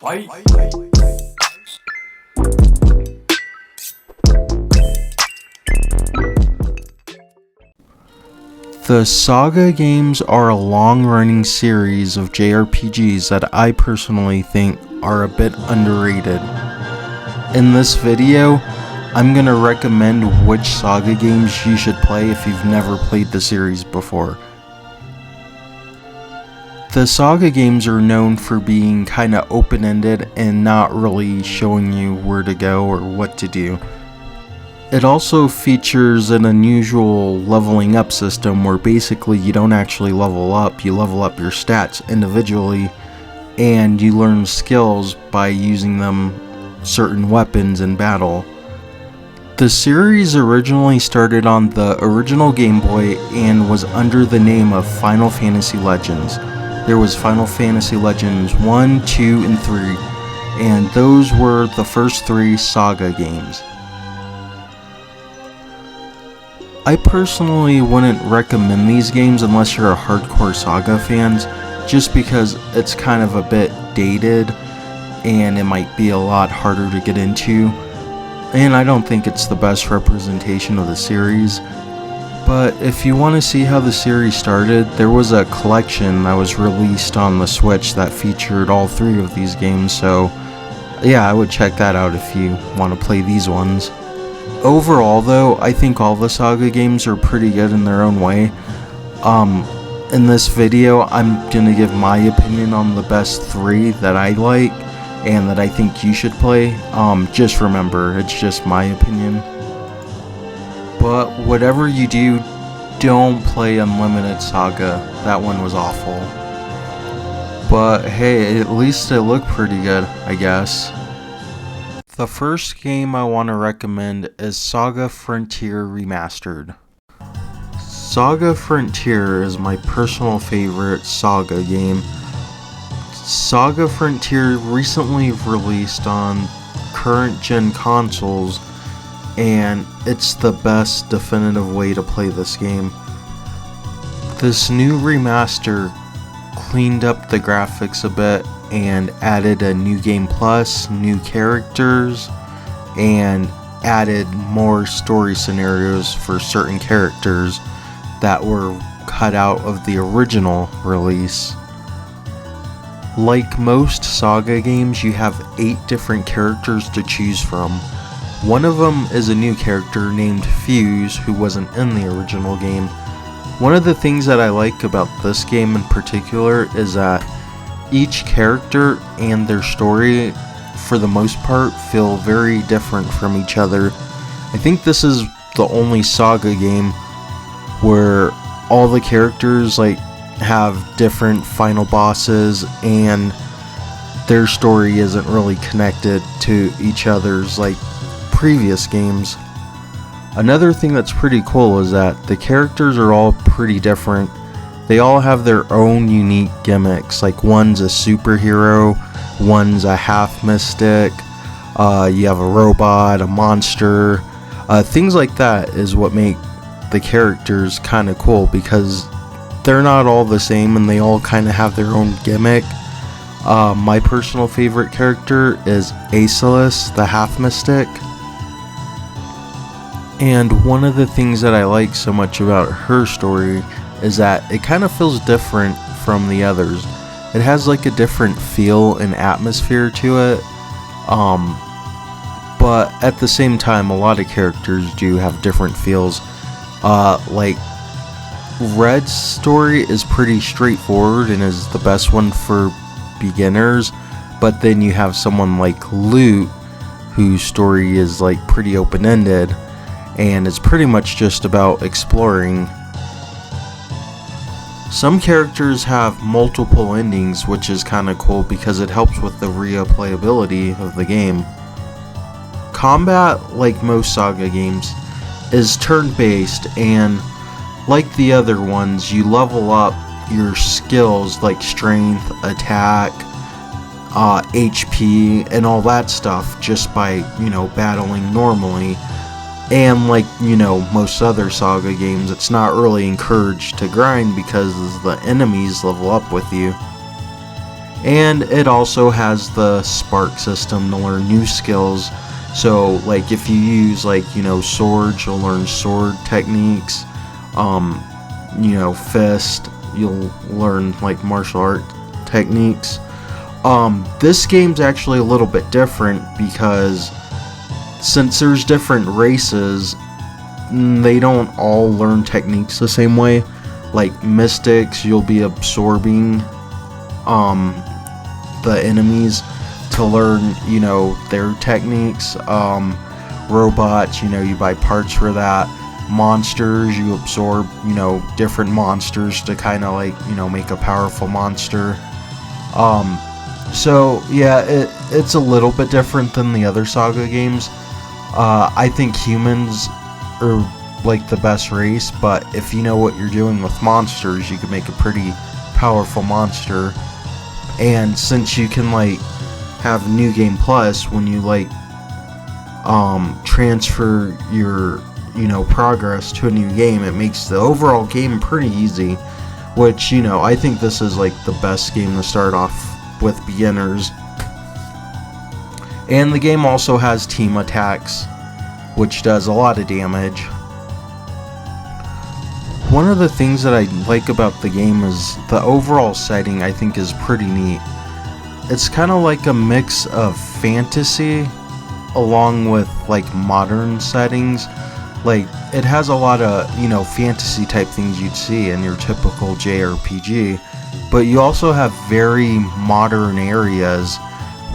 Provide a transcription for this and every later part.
Fight. The Saga games are a long-running series of JRPGs that I personally think are a bit underrated. In this video, I'm gonna recommend which Saga games you should play if you've never played the series before. The Saga games are known for being kinda open-ended and not really showing you where to go or what to do. It also features an unusual leveling up system where basically you don't actually level up, you level up your stats individually and you learn skills by using certain weapons in battle. The series originally started on the original Game Boy and was under the name of Final Fantasy Legends. There was Final Fantasy Legends 1, 2, and 3, and those were the first three Saga games. I personally wouldn't recommend these games unless you're a hardcore Saga fan, just because it's kind of a bit dated and it might be a lot harder to get into, and I don't think it's the best representation of the series. But if you want to see how the series started, there was a collection that was released on the Switch that featured all three of these games, so yeah, I would check that out if you want to play these ones. Overall though, I think all the Saga games are pretty good in their own way. In this video, I'm gonna give my opinion on the best three that I like and that I think you should play. Just remember, it's just my opinion. But whatever you do, don't play Unlimited Saga. That one was awful. But hey, at least it looked pretty good, I guess. The first game I want to recommend is Saga Frontier Remastered. Saga Frontier is my personal favorite Saga game. Saga Frontier recently released on current gen consoles, and it's the best definitive way to play this game. This new remaster cleaned up the graphics a bit and added a new game plus, new characters, and added more story scenarios for certain characters that were cut out of the original release. Like most Saga games, you have 8 different characters to choose from. One of them is a new character named Fuse, who wasn't in the original game. One of the things that I like about this game in particular is that each character and their story, for the most part, feel very different from each other. I think this is the only Saga game where all the characters have different final bosses and their story isn't really connected to each other's like previous games. Another thing that's pretty cool is that the characters are all pretty different. They all have their own unique gimmicks, like one's a superhero, one's a half mystic, you have a robot, a monster, things like that is what make the characters kind of cool because they're not all the same and they all kind of have their own gimmick. My personal favorite character is Aesilus, the half mystic. And one of the things that I like so much about her story is that it kind of feels different from the others. It has like a different feel and atmosphere to it. But at the same time, a lot of characters do have different feels. Like Red's story is pretty straightforward and is the best one for beginners. But then you have someone like Lute, whose story is like pretty open-ended. And it's pretty much just about exploring. Some characters have multiple endings, which is kind of cool because it helps with the replayability of the game. Combat, like most Saga games, is turn-based, and like the other ones, you level up your skills like strength, attack, HP, and all that stuff just by, battling normally. And like, most other Saga games, it's not really encouraged to grind because the enemies level up with you. And it also has the spark system to learn new skills. So like if you use like, swords, you'll learn sword techniques. Fist, you'll learn like martial art techniques. This game's actually a little bit different because since there's different races, they don't all learn techniques the same way. Like mystics, you'll be absorbing the enemies to learn, their techniques. Robots, you buy parts for that. Monsters, you absorb, different monsters to kind of like, make a powerful monster. So yeah, it's a little bit different than the other Saga games. I think humans are like the best race, but if you know what you're doing with monsters, you can make a pretty powerful monster. And since you can like have New Game Plus when you like transfer your progress to a new game, it makes the overall game pretty easy, which I think this is like the best game to start off with beginners. And the game also has team attacks, which does a lot of damage. One of the things that I like about the game is the overall setting. I think is pretty neat. It's kind of like a mix of fantasy along with like modern settings. Like it has a lot of fantasy type things you'd see in your typical JRPG, but you also have very modern areas,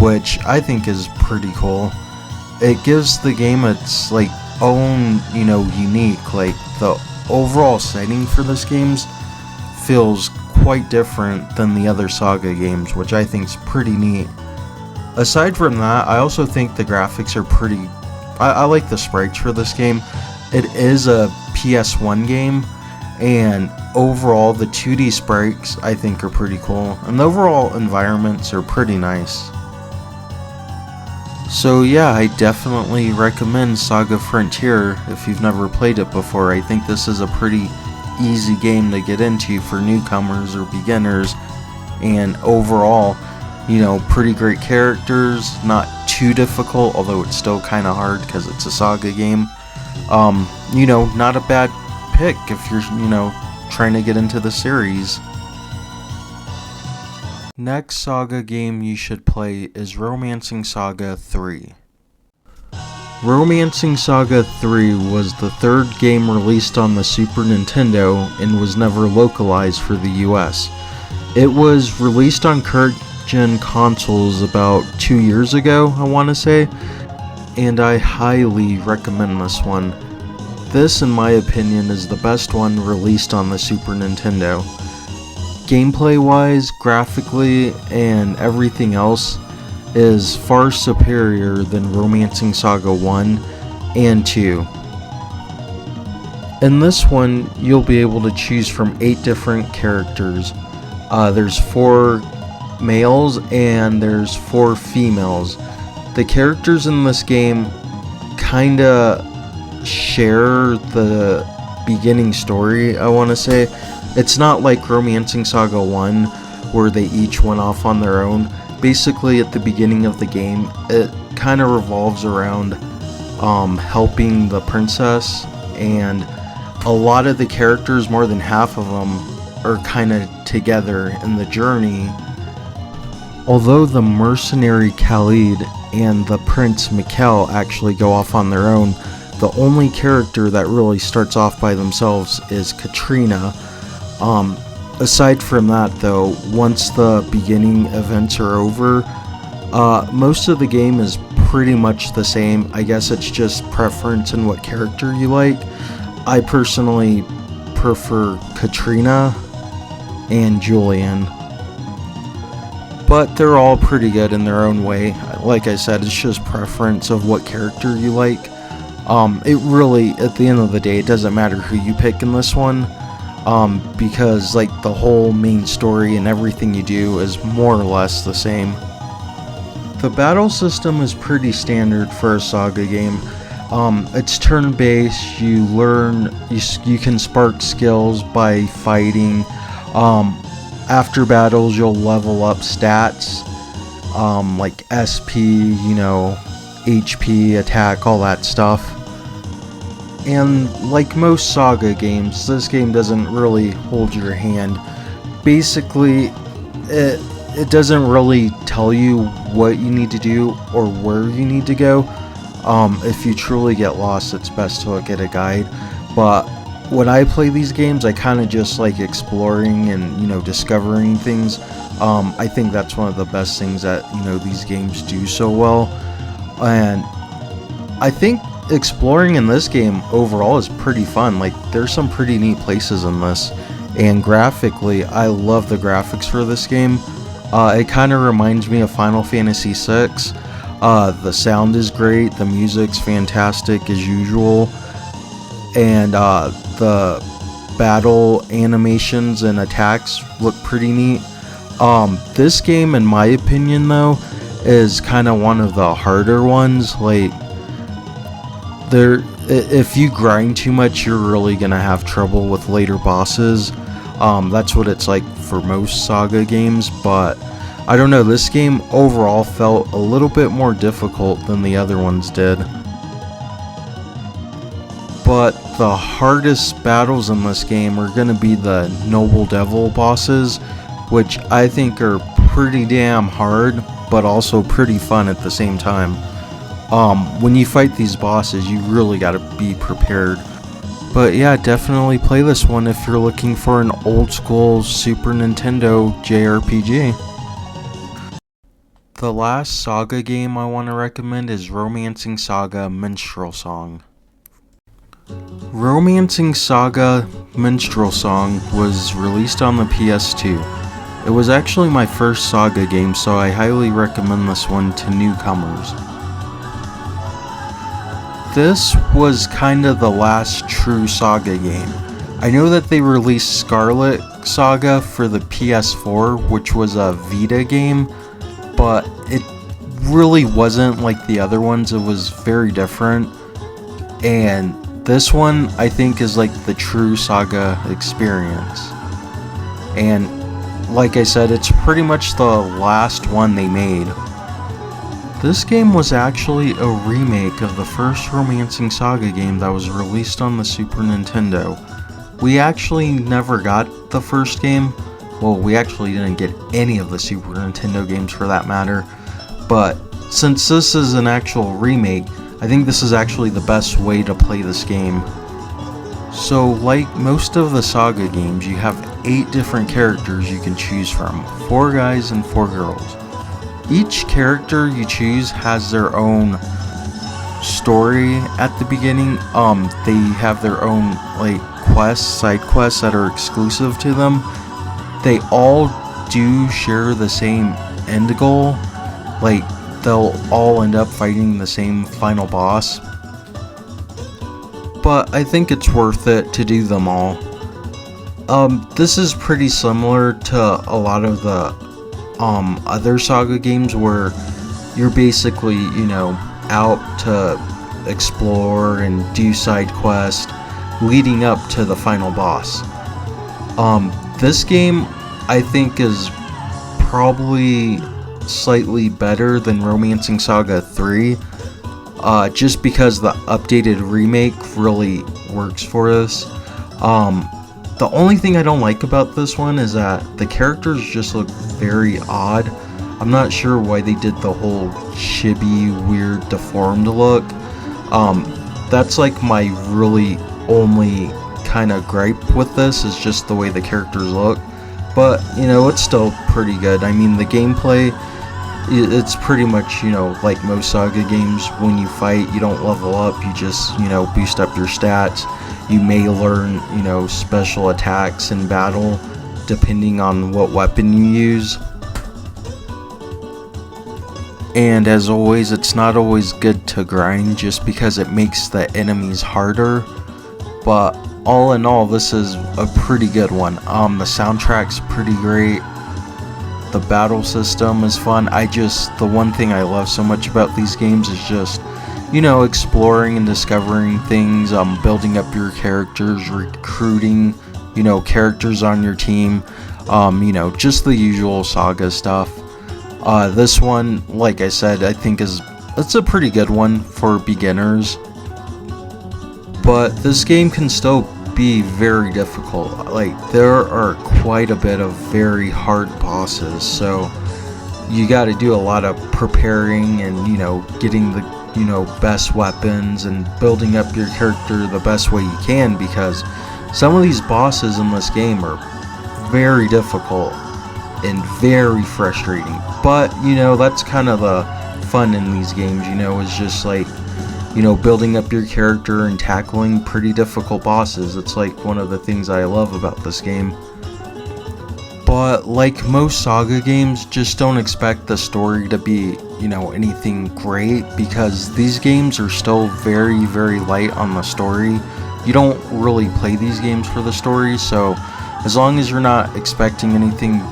which I think is pretty cool. It gives the game its like own unique, like the overall setting for this game feels quite different than the other Saga games, which I think is pretty neat. Aside from that, I also think the graphics are pretty. I like the sprites for this game. It is a PS1 game, and overall the 2D sprites I think are pretty cool, and the overall environments are pretty nice. So yeah, I definitely recommend Saga Frontier if you've never played it before. I think this is a pretty easy game to get into for newcomers or beginners, and overall, pretty great characters, not too difficult, although it's still kind of hard because it's a Saga game. Not a bad pick if you're, trying to get into the series. Next Saga game you should play is Romancing Saga 3. Romancing Saga 3 was the third game released on the Super Nintendo and was never localized for the US. It was released on current gen consoles about 2 years ago, I want to say, and I highly recommend this one. This, in my opinion, is the best one released on the Super Nintendo. Gameplay wise, graphically, and everything else is far superior than Romancing Saga 1 and 2. In this one, you'll be able to choose from 8 different characters. There's 4 males and there's 4 females. The characters in this game kinda share the beginning story, I want to say. It's not like Romancing Saga 1 where they each went off on their own. Basically at the beginning of the game, it kind of revolves around helping the princess, and a lot of the characters, more than half of them, are kind of together in the journey. Although the mercenary Khalid and the prince Mikhail actually go off on their own, the only character that really starts off by themselves is Katrina. Aside from that though, once the beginning events are over, most of the game is pretty much the same. I guess it's just preference in what character you like. I personally prefer Katrina and Julian, but they're all pretty good in their own way. Like I said, it's just preference of what character you like. It really, at the end of the day, it doesn't matter who you pick in this one, because like the whole main story and everything you do is more or less the same. The battle system is pretty standard for a Saga game. It's turn-based. You learn, you can spark skills by fighting. after battles you'll level up stats, like SP, HP, attack, all that stuff. And like most Saga games, this game doesn't really hold your hand. Basically, it doesn't really tell you what you need to do or where you need to go. If you truly get lost, it's best to look at a guide. But when I play these games, I kind of just like exploring and discovering things. I think that's one of the best things that these games do so well. And I think exploring in this game overall is pretty fun. Like, there's some pretty neat places in this, and graphically I love the graphics for this game. It kind of reminds me of Final Fantasy VI. The sound is great, the music's fantastic as usual, and the battle animations and attacks look pretty neat. This game, in my opinion though, is kind of one of the harder ones. Like, if you grind too much, you're really gonna have trouble with later bosses. That's what it's like for most Saga games, but I don't know, this game overall felt a little bit more difficult than the other ones did. But the hardest battles in this game are gonna be the Noble Devil bosses, which I think are pretty damn hard, but also pretty fun at the same time. When you fight these bosses, you really gotta be prepared. But yeah, definitely play this one if you're looking for an old school Super Nintendo JRPG. The last Saga game I want to recommend is Romancing Saga Minstrel Song. Romancing Saga Minstrel Song was released on the PS2. It was actually my first Saga game, so I highly recommend this one to newcomers. This was kind of the last true Saga game. I know that they released Scarlet Saga for the PS4, which was a Vita game, but it really wasn't like the other ones. It was very different, and this one I think is like the true Saga experience. And like I said, it's pretty much the last one they made. This game was actually a remake of the first Romancing Saga game that was released on the Super Nintendo. We actually never got the first game. Well, we actually didn't get any of the Super Nintendo games for that matter. But since this is an actual remake, I think this is actually the best way to play this game. So, like most of the Saga games, you have 8 different characters you can choose from. 4 guys and 4 girls. Each character you choose has their own story at the beginning. They have their own like quests, side quests that are exclusive to them. They all do share the same end goal. Like, they'll all end up fighting the same final boss. But I think it's worth it to do them all. This is pretty similar to a lot of the other Saga games where you're basically, out to explore and do side quests leading up to the final boss. This game I think is probably slightly better than Romancing Saga 3, just because the updated remake really works for this. The only thing I don't like about this one is that the characters just look very odd. I'm not sure why they did the whole chibi, weird, deformed look. That's like my really only kind of gripe with this, is just the way the characters look. But, it's still pretty good. I mean, the gameplay, it's pretty much, like most Saga games. When you fight, you don't level up, you just, boost up your stats. You may learn, special attacks in battle, depending on what weapon you use. And as always, it's not always good to grind just because it makes the enemies harder. But all in all, this is a pretty good one. The soundtrack's pretty great. The battle system is fun. The one thing I love so much about these games is just, exploring and discovering things, building up your characters, recruiting, characters on your team. You know, just the usual Saga stuff. This one, like I said, I think it's a pretty good one for beginners. But this game can still be very difficult. Like, there are quite a bit of very hard bosses, so you got to do a lot of preparing and, you know, getting the, you know, best weapons and building up your character the best way you can, because some of these bosses in this game are very difficult and very frustrating. But, you know, that's kind of the fun in these games, you know, is just like, you know, building up your character and tackling pretty difficult bosses. It's like one of the things I love about this game. But like most Saga games, just don't expect the story to be, you know, anything great, because these games are still very, very light on the story. You don't really play these games for the story, so as long as you're not expecting anything,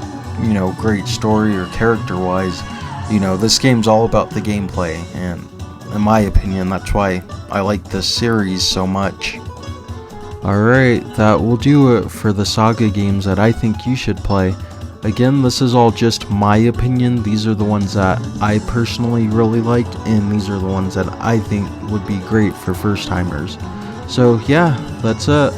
you know, great story or character-wise, you know, this game's all about the gameplay, and in my opinion, that's why I like this series so much. Alright, that will do it for the Saga games that I think you should play. Again, this is all just my opinion. These are the ones that I personally really liked, and these are the ones that I think would be great for first timers. So yeah, that's it.